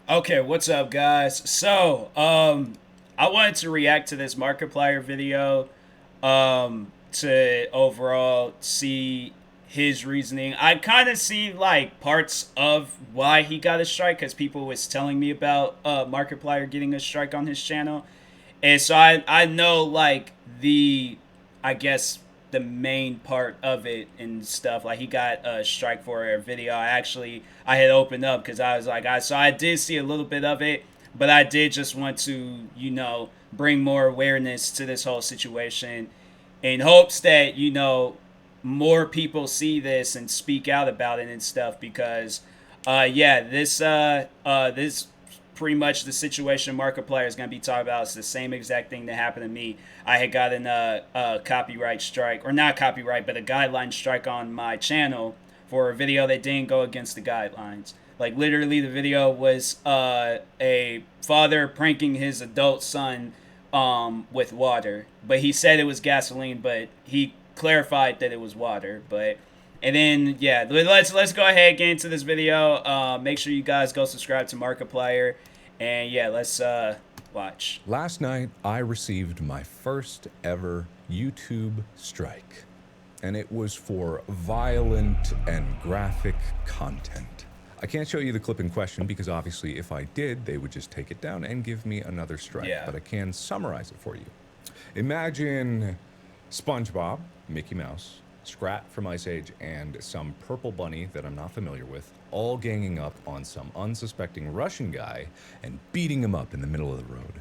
Okay, what's up, guys? So, I wanted to react to this Markiplier video, to overall see his reasoning. I kind of see like parts of why he got a strike because people was telling me about Markiplier getting a strike on his channel, and so I know like I guess the main part of it and stuff. Like he got a strike for a video. I had opened up because I was like I did see a little bit of it, but I did just want to bring more awareness to this whole situation in hopes that more people see this and speak out about it and stuff because yeah, this pretty much the situation Markiplier is going to be talking about. It's the same exact thing that happened to me. I had gotten a copyright strike, or not copyright, but a guideline strike on my channel for a video that didn't go against the guidelines. Like literally, the video was a father pranking his adult son with water, but he said it was gasoline, but he clarified that it was water. But and then yeah, let's go ahead and get into this video. Make sure you guys go subscribe to Markiplier, and yeah, let's watch. Last night, I received my first ever YouTube strike, and it was for violent and graphic content. I can't show you the clip in question because obviously if I did, they would just take it down and give me another strike, Yeah. but I can summarize it for you. Imagine SpongeBob, Mickey Mouse, Scrat from Ice Age, and some purple bunny that I'm not familiar with, all ganging up on some unsuspecting Russian guy and beating him up in the middle of the road.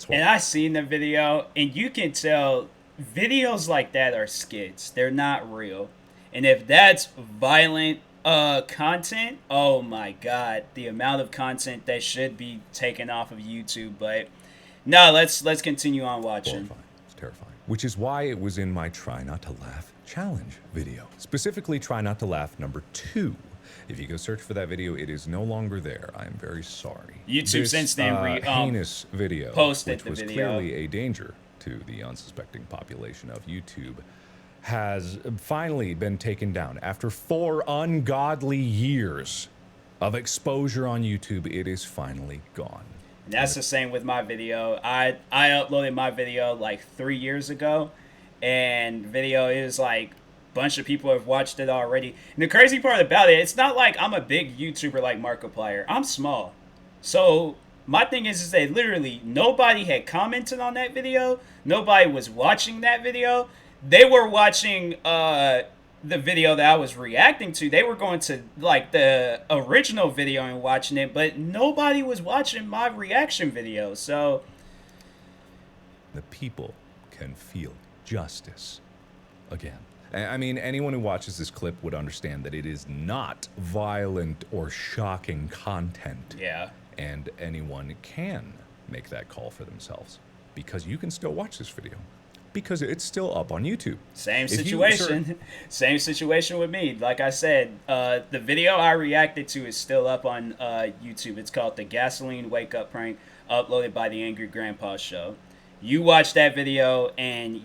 And I seen the video, and you can tell videos like that are skits. They're not real. And if that's violent content, oh my god, the amount of content that should be taken off of YouTube. But no, let's continue on watching. Horrifying. It's terrifying. Which is why it was in my Try Not to Laugh challenge video. Specifically, Try Not to Laugh number 2. If you go search for that video, it is no longer there. I am very sorry. YouTube since then heinous video, posted which was clearly a danger to the unsuspecting population of YouTube, has finally been taken down. After 4 ungodly years of exposure on YouTube, it is finally gone. And that's the same with my video. I uploaded my video like 3 years ago, and video is like bunch of people have watched it already. And the crazy part about it, it's not like I'm a big YouTuber like Markiplier. I'm small. So my thing is that literally nobody had commented on that video. Nobody was watching that video. They were watching the video that I was reacting to. They were going to like the original video and watching it, but nobody was watching my reaction video. So the people can feel justice again. I mean, anyone who watches this clip would understand that it is not violent or shocking content. Yeah. And anyone can make that call for themselves because you can still watch this video because it's still up on YouTube. Same situation. Same situation with me. Like I said, the video I reacted to is still up on YouTube. It's called The Gasoline Wake Up Prank, uploaded by the Angry Grandpa Show. You watch that video and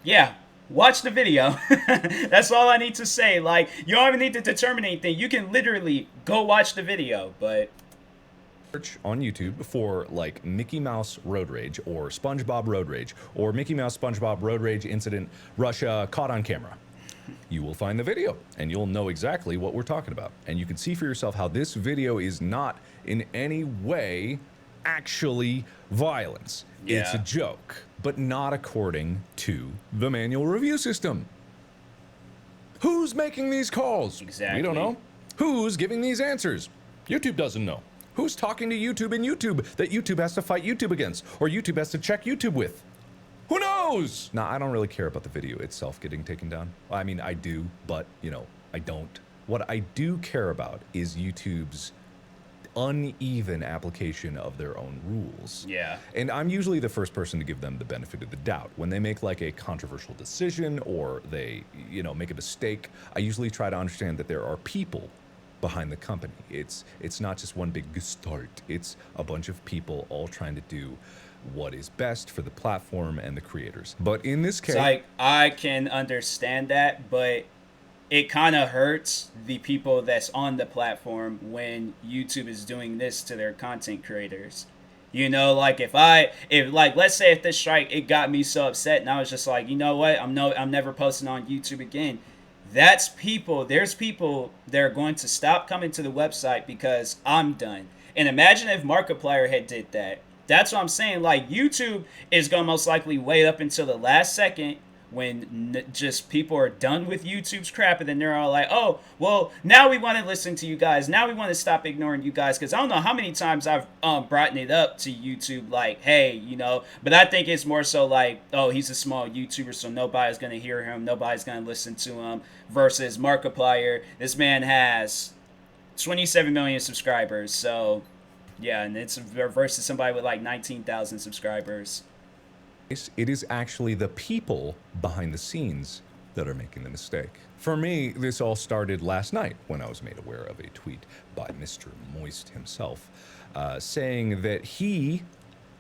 yeah, watch the video. That's all I need to say. Like, you don't even need to determine anything. You can literally go watch the video, but search on YouTube for like Mickey Mouse Road Rage or SpongeBob Road Rage or Mickey Mouse SpongeBob Road Rage incident Russia caught on camera. You will find the video and you'll know exactly what we're talking about. And you can see for yourself how this video is not in any way actually violence. Yeah. It's a joke, but not according to the manual review system. Who's making these calls? Exactly. We don't know. Who's giving these answers? YouTube doesn't know. Who's talking to YouTube in YouTube that YouTube has to fight YouTube against or YouTube has to check YouTube with? Who knows? Now, I don't really care about the video itself getting taken down. I mean, I do, but, I don't. What I do care about is YouTube's uneven application of their own rules. yeah. And I'm usually the first person to give them the benefit of the doubt. When they make like a controversial decision or they, make a mistake, I usually try to understand that there are people behind the company. It's not just one big gestalt. It's a bunch of people all trying to do what is best for the platform and the creators. But in this case, So I can understand that, but it kind of hurts the people that's on the platform when YouTube is doing this to their content creators. You know, like if like let's say if this strike, it got me so upset and I was just like, you know what, I'm never posting on YouTube again. That's people. There's people that are going to stop coming to the website because I'm done. And imagine if Markiplier had did that. That's what I'm saying. Like YouTube is gonna most likely wait up until the last second when just people are done with YouTube's crap, and then they're all like, oh, well, now we want to listen to you guys. Now we want to stop ignoring you guys. Because I don't know how many times I've brought it up to YouTube, like, hey, you know, but I think it's more so like, oh, he's a small YouTuber, so nobody's going to hear him. Nobody's going to listen to him. Versus Markiplier, this man has 27 million subscribers. So, yeah, and it's versus somebody with like 19,000 subscribers. It is actually the people behind the scenes that are making the mistake. For me, this all started last night when I was made aware of a tweet by Mr. Moist himself saying that he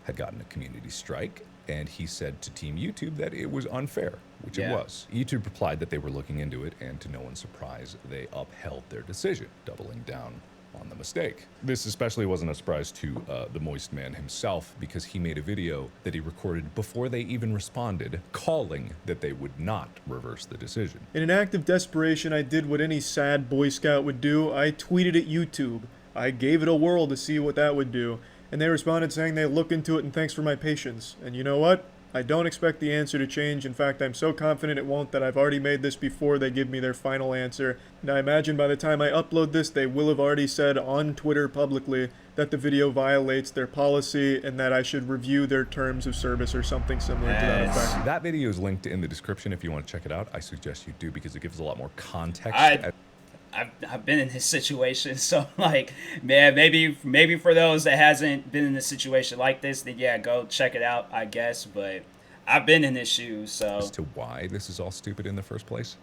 had gotten a community strike, and he said to Team YouTube that it was unfair, which it was. YouTube replied that they were looking into it, and to no one's surprise, they upheld their decision, doubling down on the mistake. This especially wasn't a surprise to the Moist man himself, because he made a video that he recorded before they even responded, calling that they would not reverse the decision. In an act of desperation, I did what any sad Boy Scout would do. I tweeted at YouTube. I gave it a whirl to see what that would do, and they responded saying they'd look into it and thanks for my patience. And you know what? I don't expect the answer to change. In fact, I'm so confident it won't that I've already made this before they give me their final answer. And I imagine by the time I upload this, they will have already said on Twitter publicly that the video violates their policy and that I should review their terms of service or something similar to that effect. That video is linked in the description if you want to check it out. I suggest you do, because it gives a lot more context. I've been in this situation, so like, man, maybe for those that hasn't been in a situation like this, then yeah, go check it out, I guess. But I've been in this shoes, so as to why this is all stupid in the first place.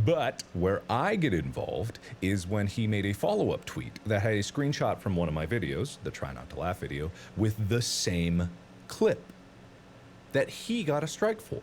But where I get involved is when he made a follow-up tweet that had a screenshot from one of my videos, the Try Not to Laugh video, with the same clip that he got a strike for.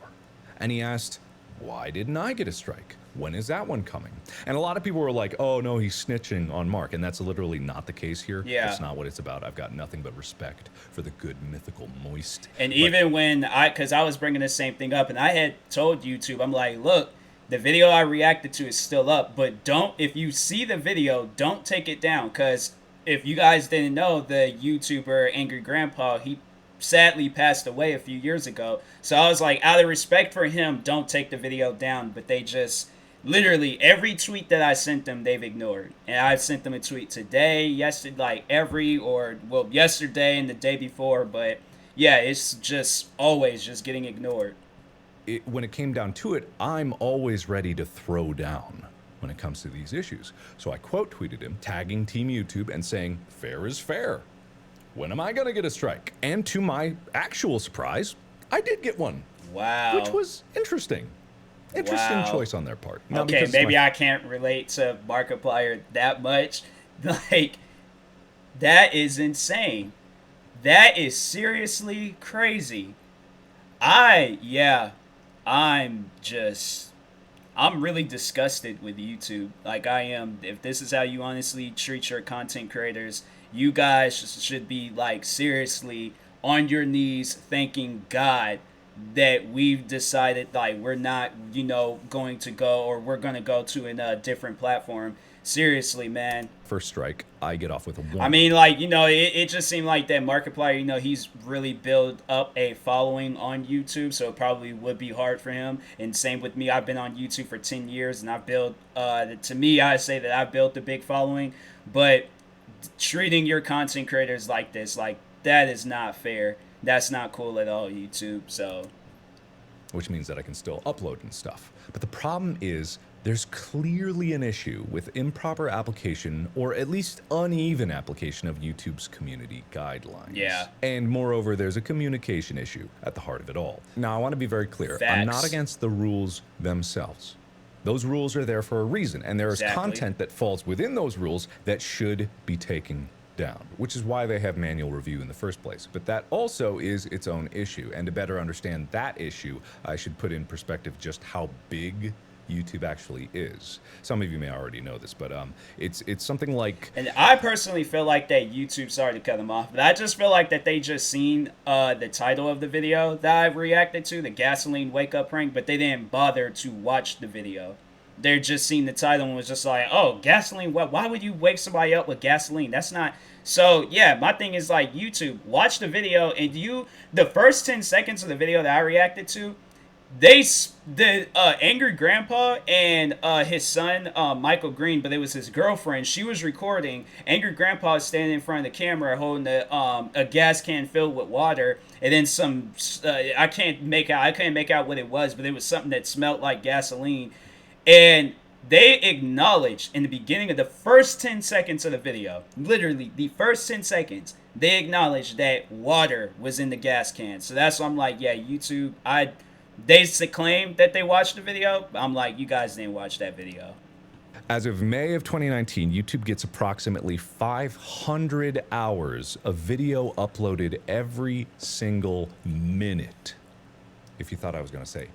And he asked, why didn't I get a strike? When is that one coming? And a lot of people were like, oh no, he's snitching on Mark. And that's literally not the case here. Yeah. That's not what it's about. I've got nothing but respect for the good mythical Moist. And even when because I was bringing the same thing up, and I had told YouTube, I'm like, look, the video I reacted to is still up, but if you see the video, don't take it down. Because if you guys didn't know, the YouTuber Angry Grandpa, he sadly passed away a few years ago. So I was like, out of respect for him, don't take the video down. But they just, literally every tweet that I sent them, they've ignored. And I sent them a tweet today, yesterday, like yesterday and the day before. But yeah, it's just always just getting ignored. When it came down to it, I'm always ready to throw down when it comes to these issues. So I quote tweeted him, tagging Team YouTube and saying, fair is fair. When am I gonna get a strike? And to my actual surprise, I did get one. Wow. Which was interesting. Interesting choice on their part. Now, okay, maybe I can't relate to Markiplier that much. Like, that is insane. That is seriously crazy. I'm really disgusted with YouTube. Like, I am. If this is how you honestly treat your content creators, you guys should be, like, seriously on your knees thanking God that we've decided, like, we're not, going to go, or we're going to go to a different platform. Seriously, man. First strike, I get off with a 1. I mean, like, it just seemed like that Markiplier, he's really built up a following on YouTube, so it probably would be hard for him. And same with me. I've been on YouTube for 10 years, and I've built, to me, I say that I've built a big following. But treating your content creators like this, like, that is not fair. That's not cool at all, YouTube, so. Which means that I can still upload and stuff. But the problem is, there's clearly an issue with improper application, or at least uneven application of YouTube's community guidelines. Yeah. And moreover, there's a communication issue at the heart of it all. Now, I want to be very clear. Facts. I'm not against the rules themselves. Those rules are there for a reason, and there is content that falls within those rules that should be taken down, which is why they have manual review in the first place. But that also is its own issue, and to better understand that issue, I should put in perspective just how big YouTube actually is. Some of you may already know this, but it's something like. And I personally feel like that YouTube, sorry to cut them off, but I just feel like that they just seen the title of the video that I reacted to, the gasoline wake up prank, but they didn't bother to watch the video. They're just seen the title and was just like, oh, gasoline, why would you wake somebody up with gasoline? That's not. So yeah, my thing is like, YouTube, watch the video, and the first 10 seconds of the video that I reacted to, the angry grandpa and his son Michael Green, but it was his girlfriend. She was recording. Angry grandpa is standing in front of the camera holding a gas can filled with water, and then some I couldn't make out what it was, but it was something that smelled like gasoline. And they acknowledged in the beginning of the first 10 seconds of the video, literally the first 10 seconds, they acknowledged that water was in the gas can. So that's why I'm like, yeah, YouTube, they claim that they watched the video. I'm like, you guys didn't watch that video. As of May of 2019, YouTube gets approximately 500 hours of video uploaded every single minute. If you thought I was going to say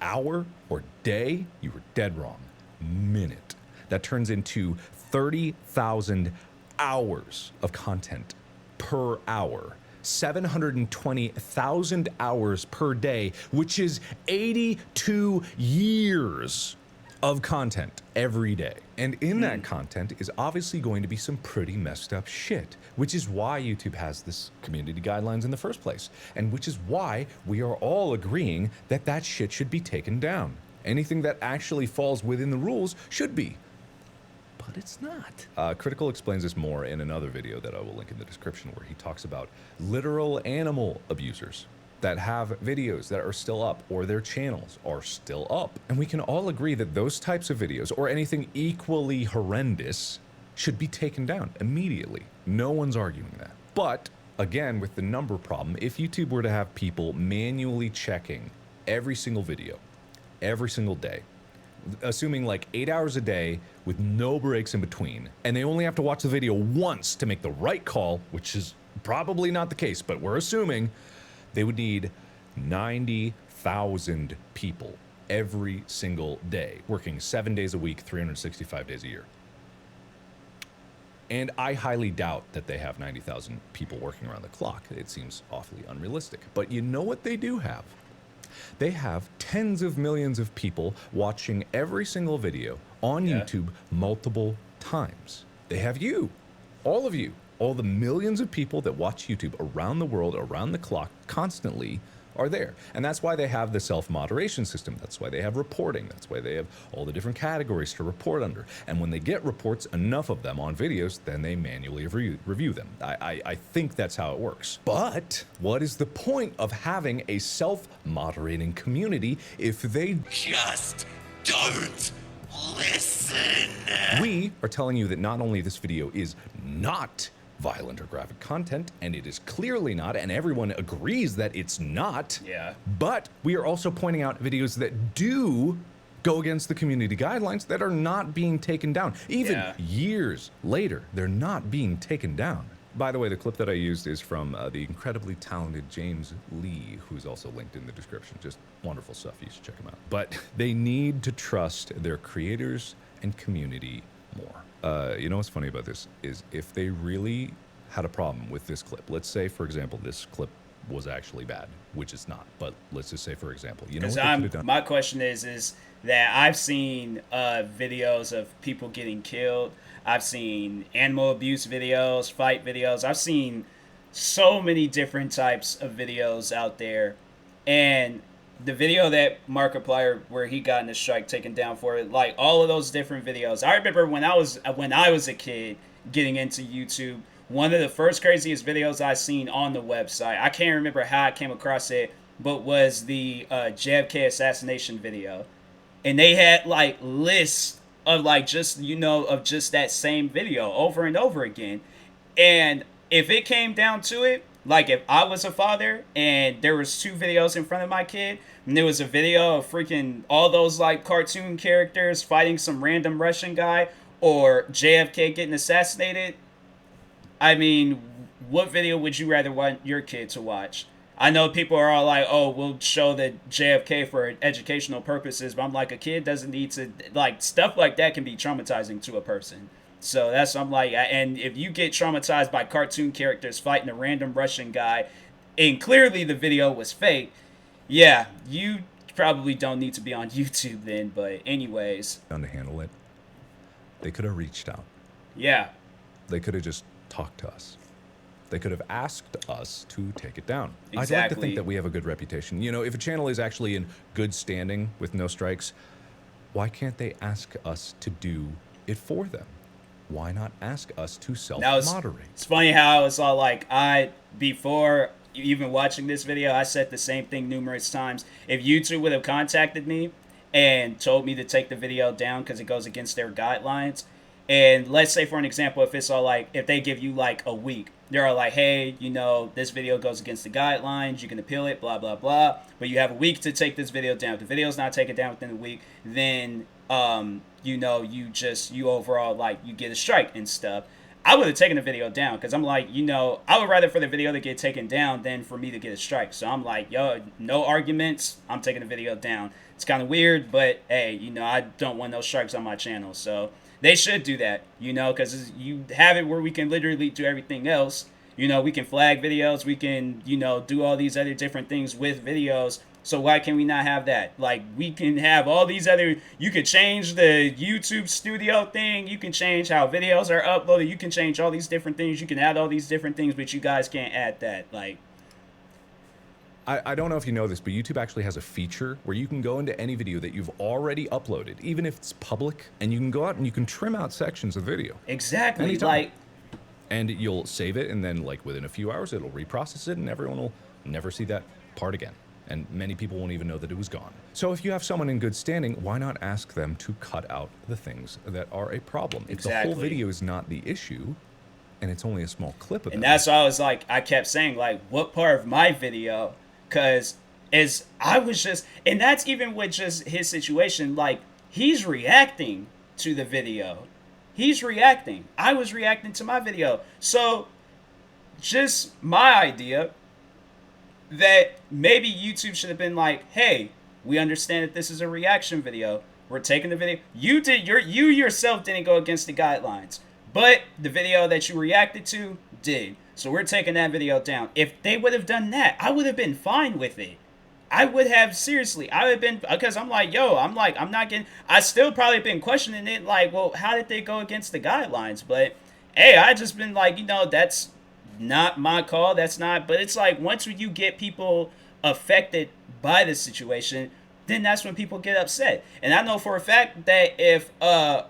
hour or day, you were dead wrong. Minute. That turns into 30,000 hours of content per hour. 720,000 hours per day, which is 82 years of content every day. And in that content is obviously going to be some pretty messed up shit, which is why YouTube has this community guidelines in the first place, and which is why we are all agreeing that that shit should be taken down. Anything that actually falls within the rules should be. But it's not. Critical explains this more in another video that I will link in the description, where he talks about literal animal abusers that have videos that are still up, or their channels are still up. And we can all agree that those types of videos, or anything equally horrendous, should be taken down immediately. No one's arguing that. But again, with the number problem, if YouTube were to have people manually checking every single video, every single day, assuming like 8 hours a day with no breaks in between, and they only have to watch the video once to make the right call, which is probably not the case, but we're assuming, they would need 90,000 people every single day, working 7 days a week, 365 days a year. And I highly doubt that they have 90,000 people working around the clock. It seems awfully unrealistic. But you know what they do have? They have tens of millions of people watching every single video on YouTube multiple times. They have you, all of you, all the millions of people that watch YouTube around the world, around the clock, constantly are there. And that's why they have the self-moderation system. That's why they have reporting. That's why they have all the different categories to report under. And when they get reports, enough of them on videos, then they manually review them. I think that's how it works. But what is the point of having a self-moderating community if they just don't listen? We are telling you that not only this video is not violent or graphic content, and it is clearly not, and everyone agrees that it's not. Yeah. But we are also pointing out videos that do go against the community guidelines that are not being taken down. Even years later, they're not being taken down. By the way, the clip that I used is from the incredibly talented James Lee, who's also linked in the description. Just wonderful stuff. You should check him out. But they need to trust their creators and community more. You know what's funny about this is if they really had a problem with this clip, let's say, for example, this clip was actually bad, which it's not, but let's just say, for example, you know what they could have done? My question is that I've seen videos of people getting killed. I've seen animal abuse videos, fight videos. I've seen so many different types of videos out there. And the video that Markiplier, where he got in the strike taken down for it, like all of those different videos. I remember when I was a kid getting into YouTube, one of the first craziest videos I seen on the website, I can't remember how I came across it, but was the JFK assassination video. And they had like lists of like just, you know, of just that same video over and over again. And if it came down to it, like if I was a father and there was two videos in front of my kid, and there was a video of freaking all those like cartoon characters fighting some random Russian guy, or JFK getting assassinated, I mean, what video would you rather want your kid to watch? I know people are all like, "Oh, we'll show the JFK for educational purposes," but I'm like, a kid doesn't need to, like, stuff like that can be traumatizing to a person. So that's, I'm like, and if you get traumatized by cartoon characters fighting a random Russian guy, and clearly the video was fake, yeah, you probably don't need to be on YouTube then. But anyways, to handle it. They could have reached out. yeah, They could have just talked to us. They could have asked us to take it down. I'd like to Exactly. think that we have a good reputation. You know, if a channel is actually in good standing with no strikes, why can't they ask us to do it for them? Why not ask us to self-moderate? it's funny how it's all like, before even watching this video, I said the same thing numerous times. If YouTube would have contacted me and told me to take the video down because it goes against their guidelines, and let's say, for an example, if it's all like, if they give you like a week, they're all like, hey, you know, this video goes against the guidelines, you can appeal it, blah, blah, blah, but you have a week to take this video down. If the video's not taken down within a week, then, you know, you overall, like, you get a strike and stuff. I would have taken the video down because I'm like, you know, I would rather for the video to get taken down than for me to get a strike. So I'm like, yo, no arguments. I'm taking the video down. It's kind of weird, but hey, you know, I don't want no strikes on my channel. So they should do that, you know, because you have it where we can literally do everything else. You know, we can flag videos. We can, you know, do all these other different things with videos. So why can we not have that? Like, we can have all these other, you could change the YouTube studio thing. You can change how videos are uploaded. You can change all these different things. You can add all these different things, but you guys can't add that. Like, I don't know if you know this, but YouTube actually has a feature where you can go into any video that you've already uploaded, even if it's public, and you can go out and you can trim out sections of the video. exactly. Anytime. Like, And you'll save it, and then like within a few hours, it'll reprocess it, and everyone will never see that part again. And many people won't even know that it was gone. So if you have someone in good standing, why not ask them to cut out the things that are a problem? If the whole Exactly. video is not the issue, and it's only a small clip of it. and that's why I was like, I kept saying, like, what part of my video? Because as I was just, and that's even with just his situation, like, he's reacting to the video. He's reacting. I was reacting to my video. So, just my idea that maybe YouTube should have been like, hey, we understand that this is a reaction video. We're taking the video. You yourself didn't go against the guidelines, but the video that you reacted to did. So we're taking that video down. If they would have done that, I would have been fine with it. I would have, seriously, I would have been, because I'm like, yo, I'm not getting, I still probably been questioning it, like, well, how did they go against the guidelines? But, hey, I just been like, you know, that's not my call, that's not, but it's like, once you get people affected by the situation, then that's when people get upset. And I know for a fact that if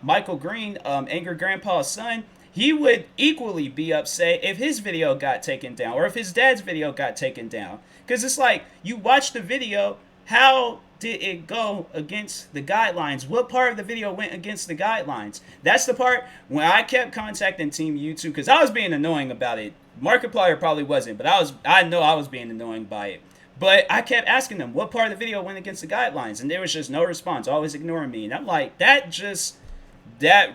Michael Green, Angry Grandpa's son, he would equally be upset if his video got taken down or if his dad's video got taken down. Because it's like, you watch the video, how did it go against the guidelines? What part of the video went against the guidelines? That's the part when I kept contacting Team YouTube, because I was being annoying about it. Markiplier probably wasn't, but I know I was being annoying by it. But I kept asking them, what part of the video went against the guidelines? And there was just no response, always ignoring me. And I'm like, that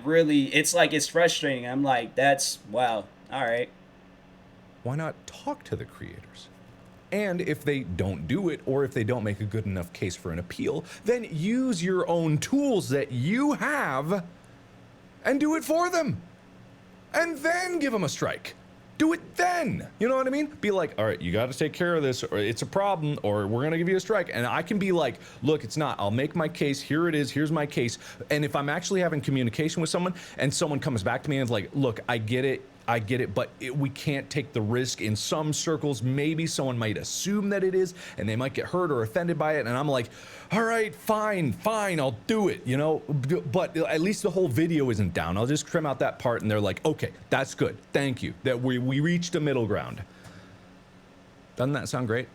really, it's like, it's frustrating. I'm like, that's, wow, all right. Why not talk to the creators? And if they don't do it, or if they don't make a good enough case for an appeal, then use your own tools that you have and do it for them. And then give them a strike. Do it then. You know what I mean? Be like, all right, you got to take care of this, or it's a problem, or we're going to give you a strike. And I can be like, look, it's not. I'll make my case. Here it is. Here's my case. And if I'm actually having communication with someone and someone comes back to me and is like, look, I get it, but we can't take the risk. In some circles, maybe someone might assume that it is, and they might get hurt or offended by it. And I'm like, all right, fine, I'll do it, you know? But at least the whole video isn't down. I'll just trim out that part, and they're like, okay, that's good. Thank you. That we reached a middle ground. Doesn't that sound great?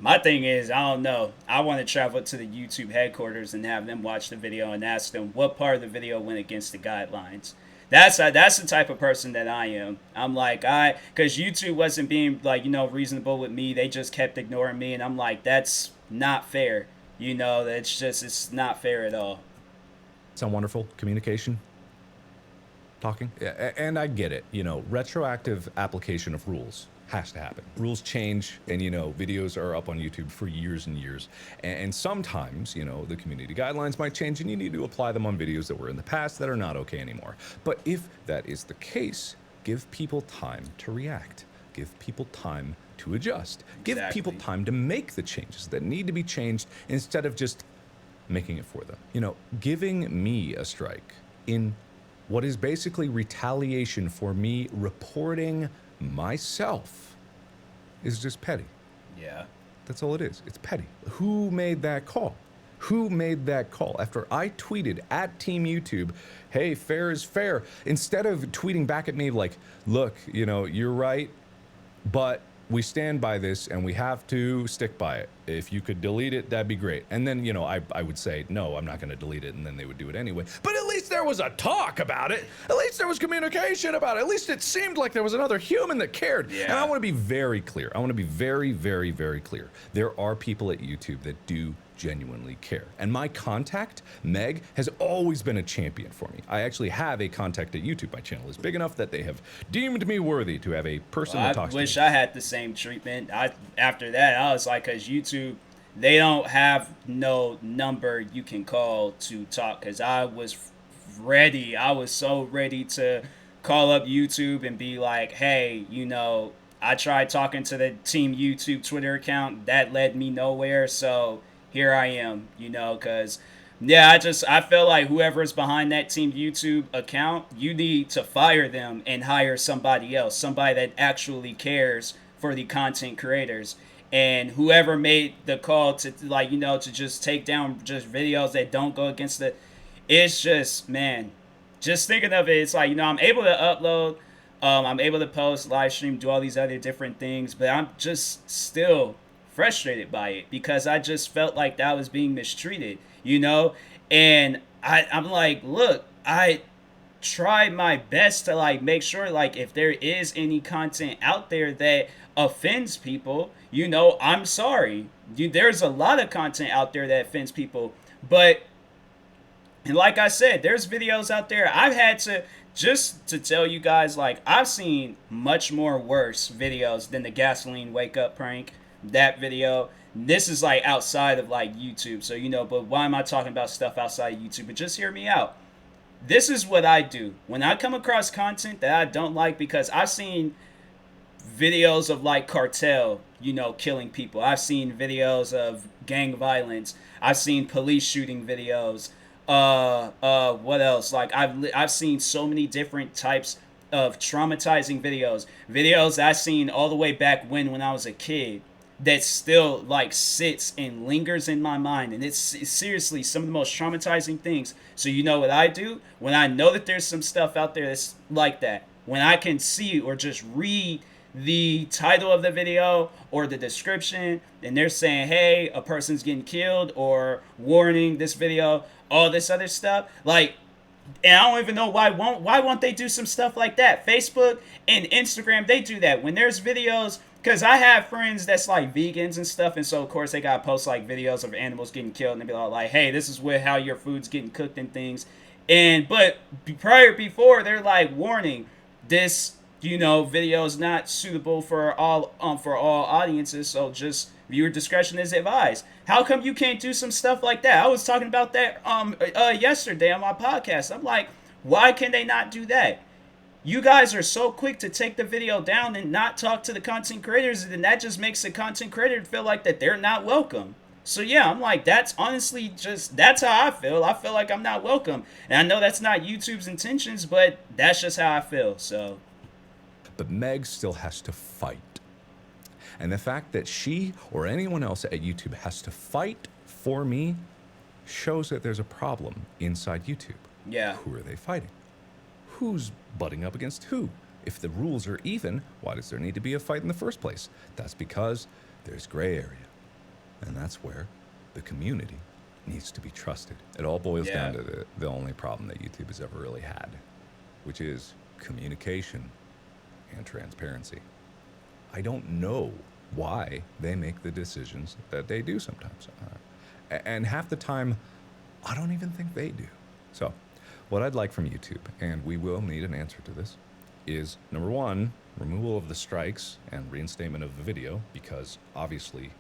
My thing is, I don't know. I want to travel to the YouTube headquarters and have them watch the video and ask them what part of the video went against the guidelines. That's the type of person that I am. I'm like, because YouTube wasn't being, like, you know, reasonable with me. They just kept ignoring me, and I'm like, that's not fair. You know, it's not fair at all. Sound wonderful? Communication? talking. Yeah, and I get it. You know, retroactive application of rules has to happen. Rules change, and you know, videos are up on YouTube for years and years. And sometimes, you know, the community guidelines might change, and you need to apply them on videos that were in the past that are not okay anymore. But if that is the case, give people time to react. Give people time to adjust. Give people time to make the changes that need to be changed instead of just making it for them. You know, giving me a strike in what is basically retaliation for me reporting myself is just petty. Yeah. That's all it is. It's petty. Who made that call? Who made that call? After I tweeted at Team YouTube, hey, fair is fair, instead of tweeting back at me like, look, you know, you're right, but we stand by this and we have to stick by it. If you could delete it, that'd be great. And then, you know, I would say, no, I'm not going to delete it. And then they would do it anyway. But at least there was a talk about it. At least there was communication about it. At least it seemed like there was another human that cared. Yeah. And I want to be very clear. I want to be very, very, very clear. There are people at YouTube that do genuinely care. And my contact, Meg, has always been a champion for me. I actually have a contact at YouTube. My channel is big enough that they have deemed me worthy to have a person that talks to me. I wish I had the same treatment. After that, I was like, because YouTube, they don't have no number you can call to talk, because I was ready. I was so ready to call up YouTube and be like, hey, you know, I tried talking to the Team YouTube Twitter account. That led me nowhere. So here I am, you know, because, yeah, I feel like whoever's behind that Team YouTube account, you need to fire them and hire somebody else, somebody that actually cares for the content creators. And whoever made the call to, like, you know, to just take down just videos that don't go against the, it's just, man, just thinking of it, it's like, you know, I'm able to upload, I'm able to post, live stream, do all these other different things, but I'm just still frustrated by it because I just felt like that was being mistreated, you know? And I'm like, look, I tried my best to like make sure like if there is any content out there that offends people, you know, I'm sorry. There's a lot of content out there that offends people, but and like I said, there's videos out there I've had to just to tell you guys, like, I've seen much more worse videos than the gasoline wake up prank. That video, this is like outside of like YouTube, so you know, but why am I talking about stuff outside of YouTube? But just hear me out. This is what I do when I come across content that I don't like, because I've seen videos of like cartel, you know, killing people. I've seen videos of gang violence. I've seen police shooting videos. What else? Like I've seen so many different types of traumatizing videos I've seen all the way back when I was a kid, that still like sits and lingers in my mind, and it's seriously some of the most traumatizing things. So you know what I do when I know that there's some stuff out there that's like that, when I can see or just read the title of the video or the description and they're saying, hey, a person's getting killed, or warning, this video, all this other stuff, like, and I don't even know why won't they do some stuff like that. Facebook and Instagram, they do that when there's videos. Because I have friends that's like vegans and stuff, and so of course they gotta post like videos of animals getting killed, and they be like, hey, this is how your food's getting cooked and things. And but before they're like, warning, this, you know, video is not suitable for all audiences, so just viewer discretion is advised. How come you can't do some stuff like that? I was talking about that yesterday on my podcast. I'm like, why can they not do that? You guys are so quick to take the video down and not talk to the content creators, and that just makes the content creator feel like that they're not welcome. So yeah, I'm like, that's honestly just, that's how I feel. I feel like I'm not welcome. And I know that's not YouTube's intentions, but that's just how I feel, so. But Meg still has to fight. And the fact that she or anyone else at YouTube has to fight for me shows that there's a problem inside YouTube. Yeah. Who are they fighting? Who's butting up against who? If the rules are even, why does there need to be a fight in the first place? That's because there's gray area. And that's where the community needs to be trusted. It all boils down to the only problem that YouTube has ever really had, which is communication and transparency. I don't know why they make the decisions that they do sometimes. And half the time, I don't even think they do. So, What I'd like from YouTube, and we will need an answer to this, is number one, removal of the strikes and reinstatement of the video, because obviously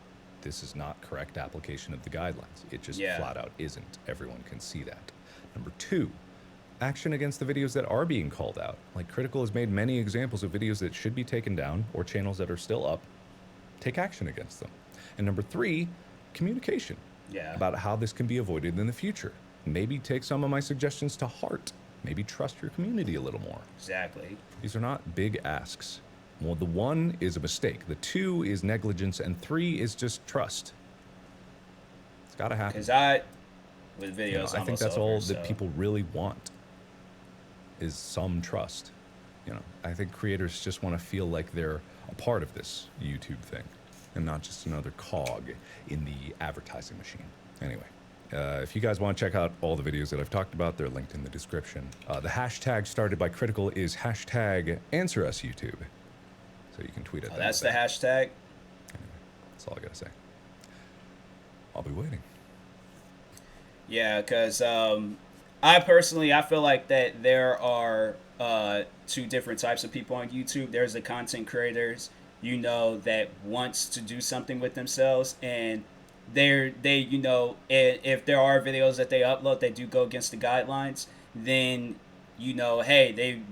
this is not correct application of the guidelines. It just flat out isn't. Everyone can see that. Number two, action against the videos that are being called out. Like Critical has made many examples of videos that should be taken down or channels that are still up. Take action against them. And number three, communication about how this can be avoided in the future. Maybe take some of my suggestions to heart. Maybe trust your community a little more. Exactly. These are not big asks. Well, the one is a mistake. The two is negligence. And three is just trust. It's got to happen. Because with videos, I think that's all that people really want is some trust. I think creators just want to feel like they're a part of this YouTube thing and not just another cog in the advertising machine. Anyway. If you guys want to check out all the videos that I've talked about, they're linked in the description. The hashtag started by Critical is hashtag AnswerUsYouTube. So you can tweet at them. That's the hashtag? Anyway, that's all I gotta say. I'll be waiting. Yeah, because I feel like that there are two different types of people on YouTube. There's the content creators, that wants to do something with themselves, and they if there are videos that they upload that do go against the guidelines, then hey, they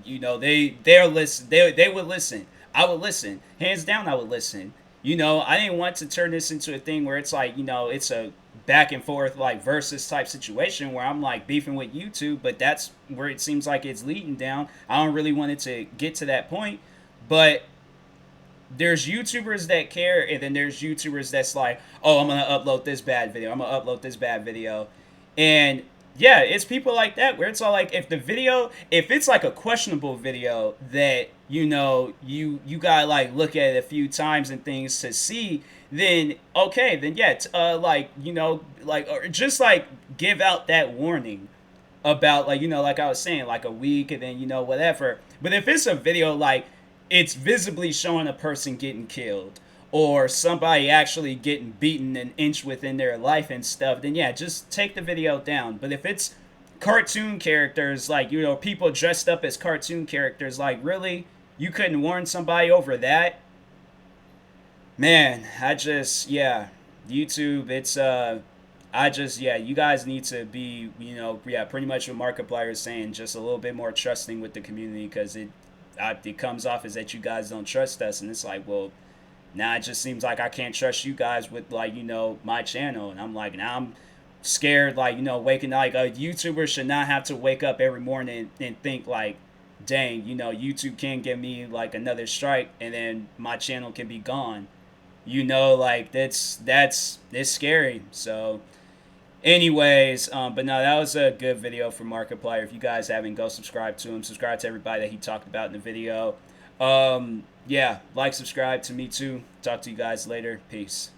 would listen. I would listen, hands down. I would listen. I didn't want to turn this into a thing where it's like it's a back and forth like versus type situation where I'm like beefing with YouTube, but that's where it seems like it's leading down. I don't really want it to get to that point, but there's YouTubers that care, and then there's YouTubers that's like, oh, I'm gonna upload this bad video. I'm gonna upload this bad video, and yeah, it's people like that where it's all like, if it's like a questionable video that you gotta like look at it a few times and things to see, then okay, then yeah, or just like give out that warning about like I was saying, like a week, and then whatever. But if it's a video like it's visibly showing a person getting killed or somebody actually getting beaten an inch within their life and stuff, then yeah, just take the video down. But if it's cartoon characters, like, people dressed up as cartoon characters, like, really? You couldn't warn somebody over that? Man, YouTube, it's, you guys need to be, pretty much what Markiplier is saying, just a little bit more trusting with the community, because it comes off as that you guys don't trust us, and it's like, well, now it just seems like I can't trust you guys with like my channel, and I'm like, now I'm scared, like waking like a YouTuber should not have to wake up every morning and think like, dang, YouTube can give me like another strike and then my channel can be gone, like it's scary. So anyways, but no, that was a good video for Markiplier. If you guys haven't, go subscribe to him. Subscribe to everybody that he talked about in the video. Yeah, like, subscribe to me too. Talk to you guys later. Peace.